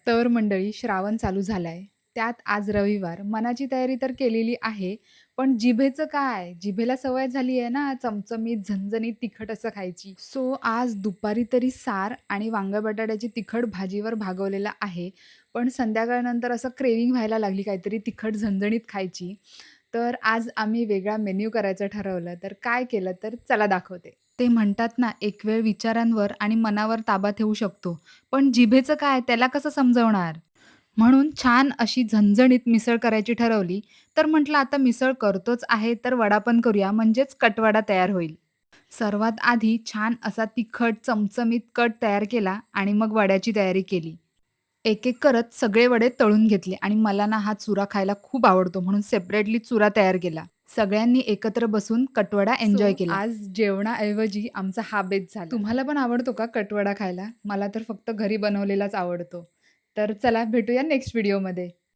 तर मंडळी श्रावण चालू झालाय. त्यात आज रविवार. मनाची तयारी तर केलेली आहे, पण जिभेचं काय? जिभेला सवय झाली आहे ना चमचमीत, झणझणीत, तिखट असं खायची. सो आज दुपारी तरी सार आणि वांग्या बटाट्याची तिखट भाजीवर भागवलेला आहे. पण संध्याकाळनंतर असं क्रेव्हिंग व्हायला लागली काहीतरी तिखट झणझणीत खायची. तर आज आम्ही वेगळा मेन्यू करायचं ठरवलं. तर काय केलं तर चला दाखवते. ते म्हणतात ना, एक वेळ विचारांवर आणि मनावर ताबा ठेवू शकतो. पण जिभेचं काय त्याला कसं समजवणार? म्हणून छान अशी झणझणीत मिसळ करायची ठरवली. तर म्हटलं आता मिसळ करतोच आहे तर वडा पण करूया म्हणजेच कटवडा तयार होईल. सर्वात आधी छान असा तिखट चमचमीत कट तयार केला आणि मग वड्याची तयारी केली. एक-एक करत सगळे वडे तळून घेतले आणि मला ना हा चुरा खायला खूप आवडतो म्हणून सेपरेटली चुरा तयार केला. सगळ्यांनी एकत्र बसून कटवडा एन्जॉय केला. आज जेवणाऐवजी आमचा हा बेत झाला. तुम्हाला पण आवडतो का कटवडा खायला? मला तर फक्त घरी बनवलेलाच आवडतो. तर चला भेटूया नेक्स्ट व्हिडिओमध्ये.